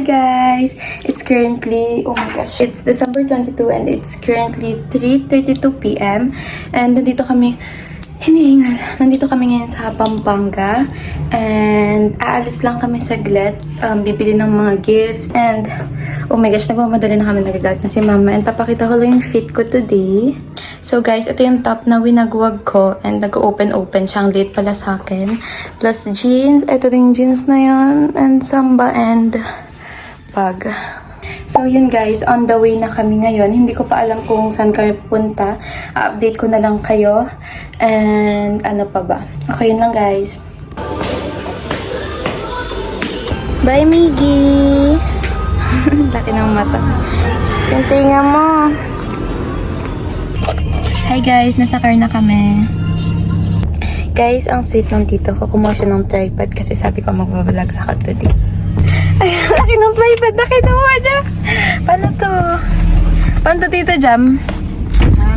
Hi guys! It's currently, oh my gosh, it's December 22 and it's currently 3:32 p.m. And nandito kami ngayon sa Pampanga. And aalis lang kami saglit, bibili ng mga gifts. And oh my gosh, nagmamadali na kami, nagagalit na si mama. And papakita ko lang yung fit ko today. So guys, ito yung top na winagwag ko and nag-open siyang late pala sa akin. Plus jeans, ito din yung jeans na yun, and samba and bag. So yun guys, on the way na kami ngayon. Hindi ko pa alam kung saan kami pupunta. Update ko na lang kayo. And ano pa ba? Okay, yun lang guys. Bye Miggy! Laki ng mata. Yung tinga mo. Hi guys, nasa car na kami. Guys, ang sweet ng tito ko. Kumuha siya ng tripod kasi sabi ko magbablog ako today. Ay, laki ng tripod. Nakita mo ba dyan? Paano to? Paano to, Tito Jam?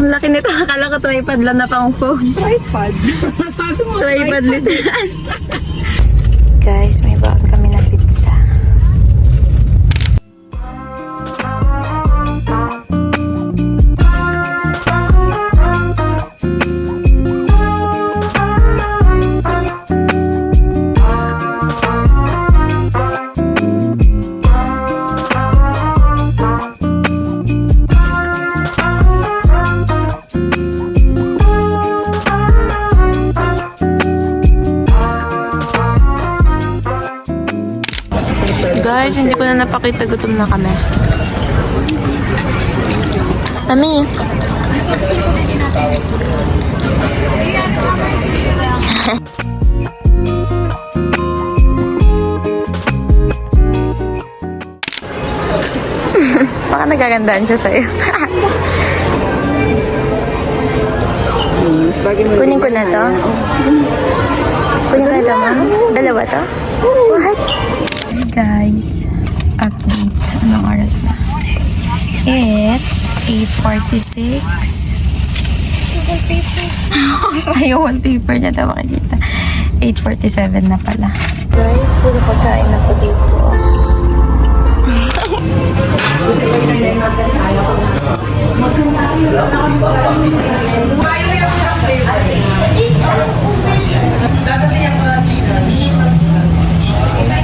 Ang laki nito. Akala ko tripod lang na pang phone. Tripod? Sabi mo, Tripod literal. Guys, may baon kami na pizza. Guys, hindi ko na napakita, gutom na kami. Mami! Baka nagagandaan siya sa'yo. Kunin ko na to. Kunin ko na to, ma. Dalawa to? What? Guys, update. Anong oras na? It's 8:46. Ay, wallpaper niya daw makikita. 8:47 na pala. Guys, puro pagkain na po dito.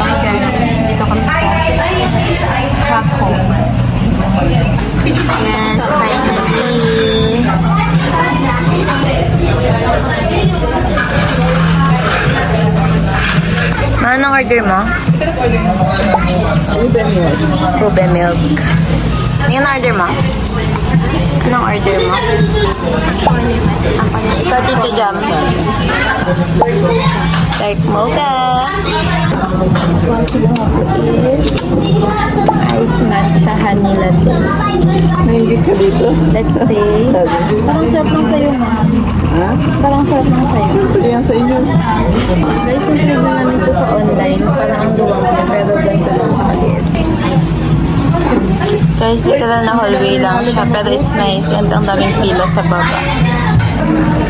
Hi guys, dito kami sa Haco. Yes, finally. Anong order mo? Ube milk. Ube milk. Anong order mo? Anong order mo? Ikaw, Tito Jam. Dark mocha. Is ice matcha honey latte. Nainggit ka dito? Let's stay. Parang sarap lang sa'yo, ma. Ha? Parang sarap lang sa'yo. Ito yan sa inyo. Guys, yung na namin to sa online. Parang ang luwag niya, pero ganito lang sa kalit. Guys, literal na hallway lang siya, pero it's nice and ang daming pila sa baba.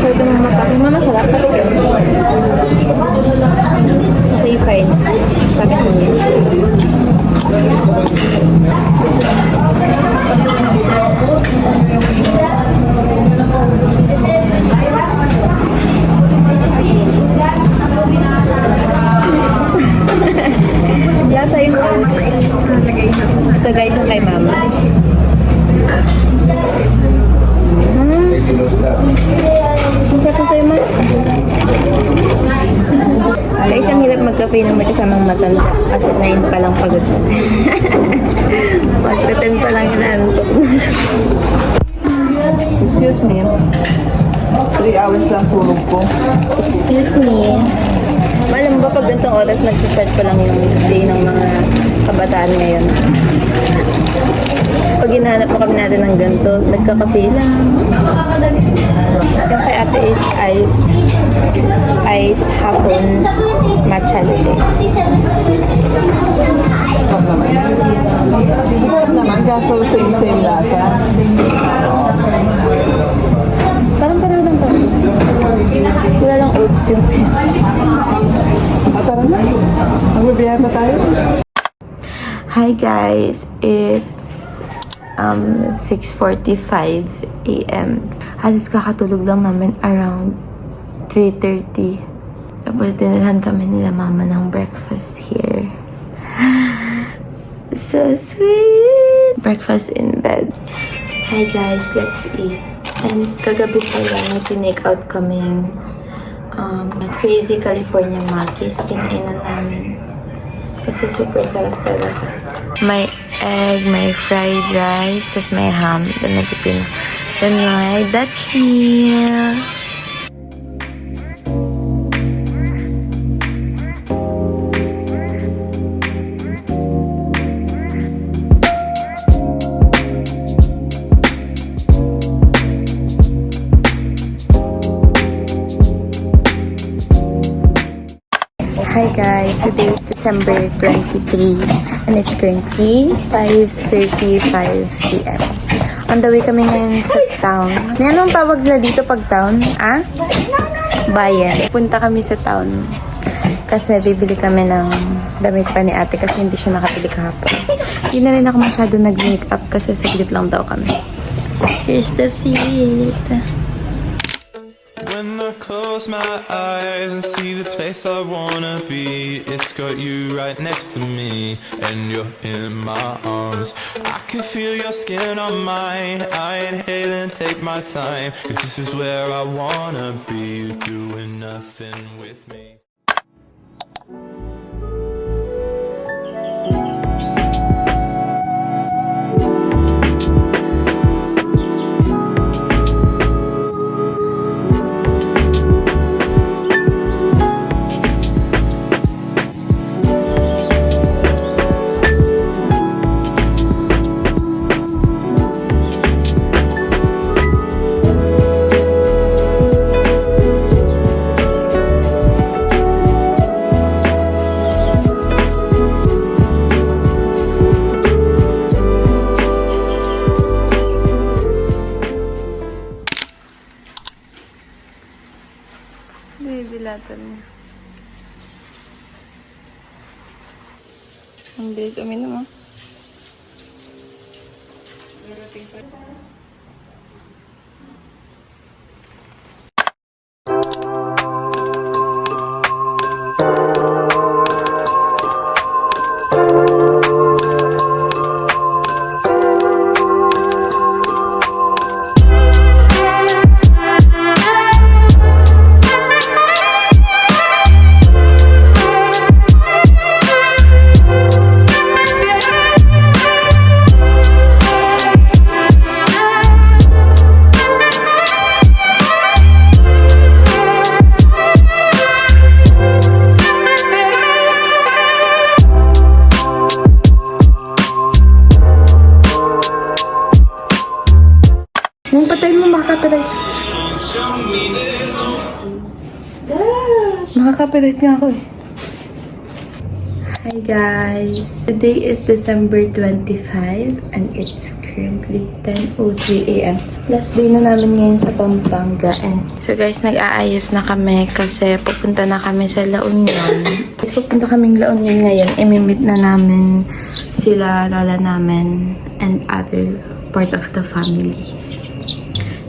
So, ito ng mata. Mama, masarap. Patikim. Okay, fine. Sabi ko niya. Lasa yung ito guys ang kay mama. Masarap na sa'yo, ma. Guys, ang hirap magkape ng may kasamang matanda. Kasi 9 pa lang pagod na siya. Magta-10 pa lang inaantok na siya. Excuse me. 3 hours lang tulog ko. Excuse me. Alam mo ba pag gantong oras nag-start pa lang yung day ng mga kabataan ngayon? Pag hinahanap mo kami natin ng ganito, nagkakape lang. Yung kay ate is iced hapon matcha latte. Sarap naman. Sarap naman, kaso same lasa. Parang pareho lang to. Wala lang oats yun. Tara na. Magbibiyahe pa tayo. Hi guys, it's 6:45 a.m. Halos kakatulog lang namin around 3:30. Tapos dinalhan kami nila mama ng breakfast here. So sweet! Breakfast in bed. Hi guys, let's eat. And kagabi pala, tinake out kaming Crazy California Makis. Kinainan namin. Kasi super sarap talaga. May egg, may fried rice, tas may ham. Then nagpipino. Then may Dutch meal. Hi guys, today is December 23 and it's currently 5:35 p.m. On the way kami ngayon sa town. Anong tawag na dito pag town? Ah? Bayan. Punta kami sa town kasi bibili kami ng damit pa ni ate kasi hindi siya nakabili kahapon. Hindi na rin ako masyado nag-makeup kasi saglit lang daw kami. Here's the fit. When I close my eyes and see the place I wanna be, it's got you right next to me, and you're in my arms. I can feel your skin on mine. I inhale and take my time, 'cause this is where I wanna be. You're doing nothing with me. Bibilatan niya. Ang bilis uminom, ah. Nung patay mo, makaka-copyright. Makaka-copyright nga ako eh. Hi guys! Today is December 25 and it's currently 10:03 a.m. Last day na namin ngayon sa Pampanga and so guys, nag-aayos na kami kasi pupunta na kami sa La Union. Guys, pupunta kaming La Union ngayon. I-meet na namin sila, lola namin and other part of the family.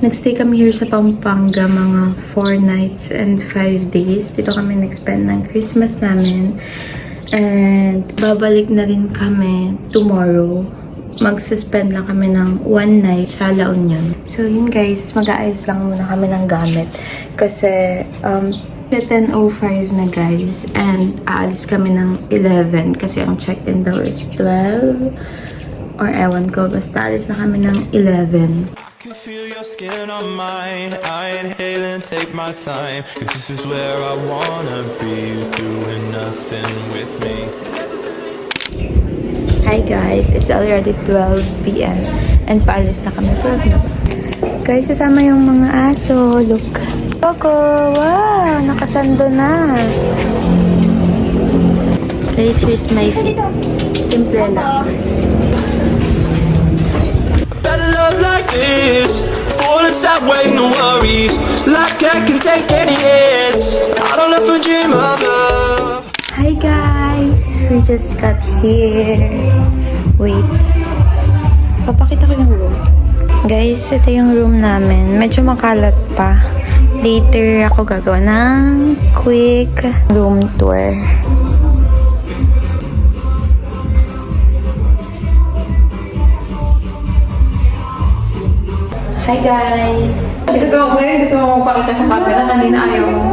Nagstay kami here sa Pampanga mga 4 nights and 5 days. Dito kami nag-spend ng Christmas namin. And babalik na rin kami tomorrow. Magsuspend lang kami ng 1 night sa La Union. So yun guys, mag-aayos lang muna kami ng gamit. Kasi 10:05 na guys. And aalis kami ng 11 kasi ang check-in daw is 12. Or ewan ko, basta aalis na kami ng 11. I can feel your skin on mine. I inhale and take my time, 'cause this is where I wanna be. You're doing nothing with me. Hi guys, it's already 12 p.m. and paalis na kami. 12 na ba? Guys, kasama yung mga aso. Look. Coco, wow, nakasando na. Guys, here's my feet. Simple lang. Better love like this, fall inside way, no worries. Like I can take any hits. I don't ever dream of love. Hi guys! We just got here. Wait. Papakita ko yung room. Guys, ito yung room namin. Medyo makalat pa. Later ako gagawa ng quick room tour. Hi guys! Gusto mo pakita sa camera, kanina ayaw mo.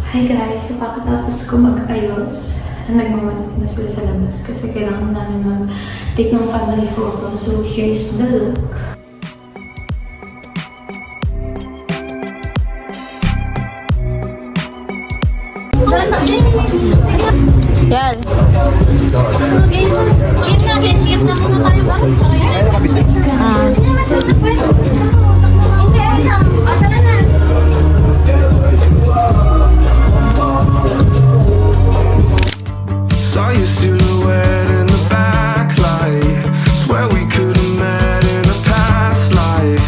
Hi guys! So pagkatapos ko mag-ayos, nagmamadali na sila sa labas kasi kailangan namin mag-take ng family photo. So here's the look. Yan! Saw your silhouette in the backlight. Swear we could have met in a past life.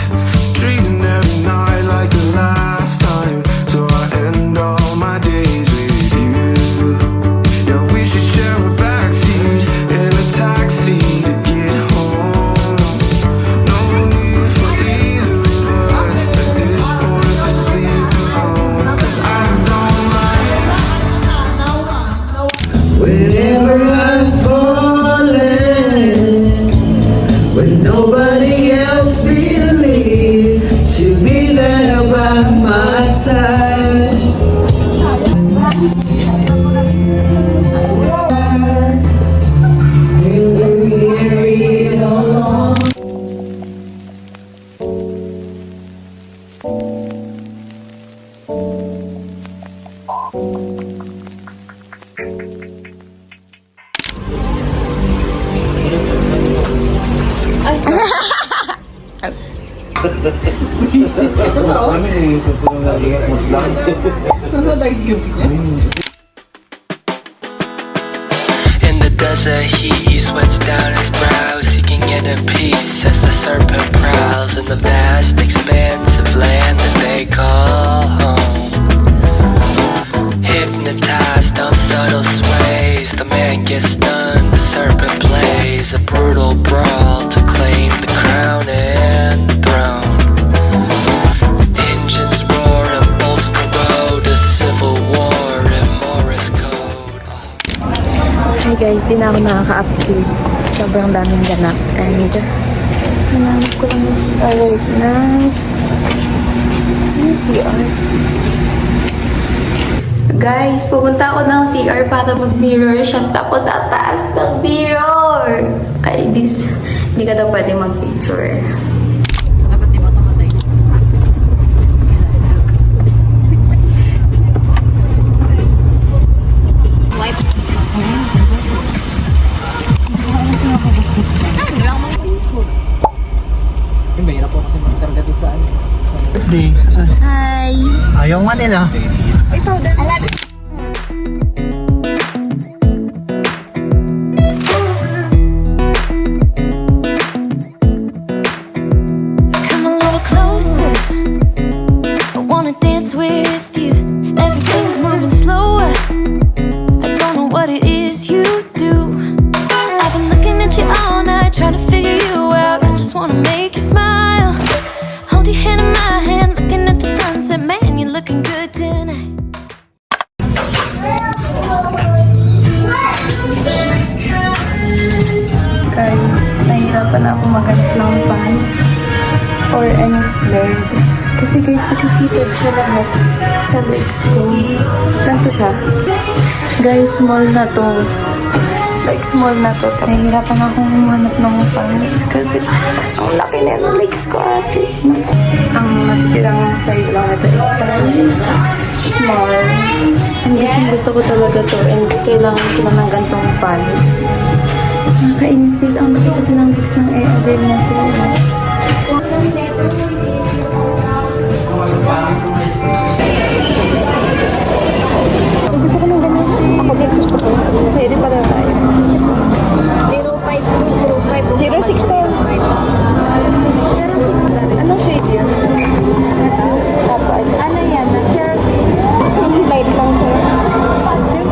Dreaming every night like the last time. So I end all my days with you. Yeah, we should share a backseat in a taxi to get home. No need for either of us at this point to sleep alone. 'Cause I don't like Whenever I'm falling, when nobody else believes, she'll be there by my side. In the desert heat, he sweats down his brow, seeking inner peace as the serpent prowls in the vast expanse of land that they call home. Hypnotized on subtle sways, the man gets stunned, the serpent plays a brutal brawl to claim the crown and the throne. Engines roar and bolts corrode, a civil war in Morris code. Hi guys, di na ako nakaka-update. Sobrang daming ganap. And, hanap ko lang yung CR right now. Saan yung CR? Guys, pupunta ako ng CR para mag-mirror siya. Tapos sa taas ng mirror. Kaya hindi ka daw pwede mag-picture. Dapat di ba tamatay? Mahirap po kasi magkarga to saan. Birthday. Hi! Ayaw nga nila. Come a little closer. I wanna dance with you. Everything's moving slower. I don't know what it is you do. I've been looking at you all night, trying to figure you out. I just wanna make you smile. Hold your hand in my hand, looking at the sunset. Man, you're looking good tonight. Guys, nahihirapan ako maghanap ng pants or any flared. Kasi guys, naka-fitted siya lahat sa legs ko. Ganito siya. Guys, small na to. Like, small na to. Nahihirapan akong humanap ng pants kasi ang laki na yung legs ko, ate. Ang natitirang size lang ito is size small. And gusto ko talaga to and kailangan ko lang ng gantong pants. Nakakainis sis. Ang laki kasi ng legs ng Airwell na to. Gusto ko ng ganun. Ako din gusto ko. Pwede para tayo. 05205. 06 to. 06 na rin. Anong shade yan? Ito? Ano yan? 06. Light lang to. Yung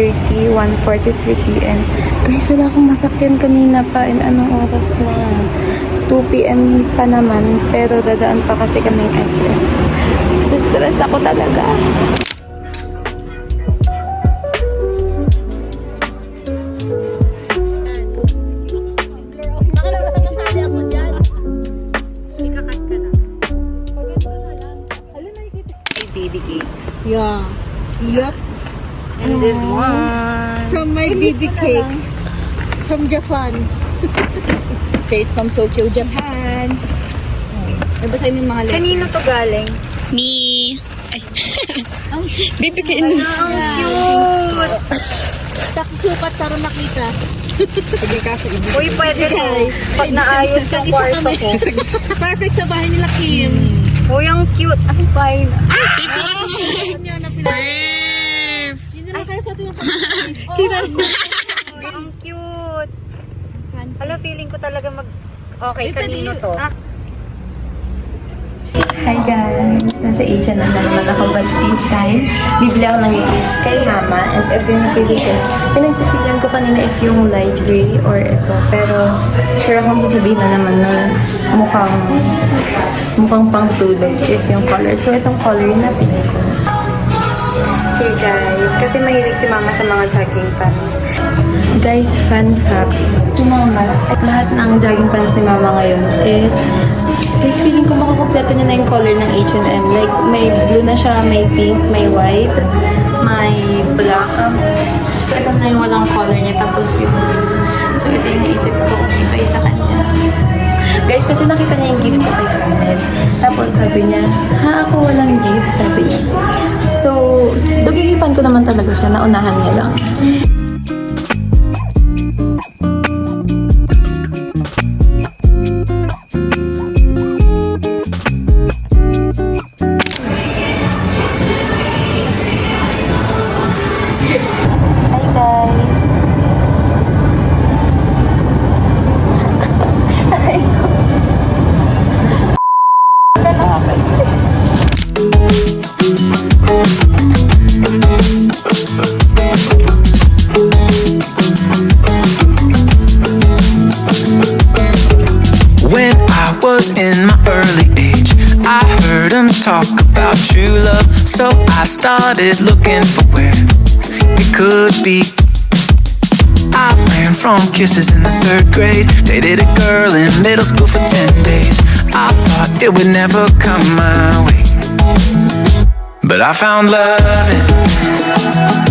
1:30, 1:43 p.m. Guys, wala akong masakyan kanina pa. And anong oras na? 2 p.m. pa naman. Pero dadaan pa kasi kaming SM. So, stress ako talaga. Baby cakes. Yeah. Yup. And this one. From my baby cakes. From Japan. Straight from Tokyo, Japan. Nabasa mo yung mga letter. Kanino to galing? Me. Bibikin. Ang cute. Taksukat para makita. Sige kasi. Uy, pwede to. Pag naayos yung kwarto ko. Perfect sa bahay nila, Kim. Uy, ang cute. Ang fine. Sukat mo. Ano yun na pinag- Yun na lang kayo sa tuwang Ang cute. Hala, feeling ko talaga Okay, kanino to? Hi guys! Nasa H&M na naman ako, but this time, bibili ako ng gift kay mama, and ito yung napili ko. Pinagpipilian ko kanina if yung light gray or ito, pero sure akong sasabihin na naman na mukhang pang tulog if yung color. So, itong color yung napili ko. Okay guys, kasi mahilig si mama sa mga jogging pants. Guys, fun fact, si mama, at lahat ng jogging pants ni mama ngayon is, guys, feeling ko makakompleto niya na yung color ng H&M. Like, may blue na siya, may pink, may white, may black. So, ito na yung walang color niya, tapos yung blue. So, ito yung naisip ko, ibay sa kanya. Guys, kasi nakita niya yung gift ko kay Hamed. Tapos, sabi niya, ha, ako walang gift, sabi niya. So, dugigipan ko naman talaga siya, naunahan niya lang. Hi guys! When I was in my early age, I heard them talk about true love. So I started looking for where it could be. I ran from kisses in the 3rd grade. Dated a girl in middle school for 10 days. I thought it would never come my way, but I found love in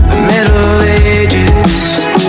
the Middle Ages.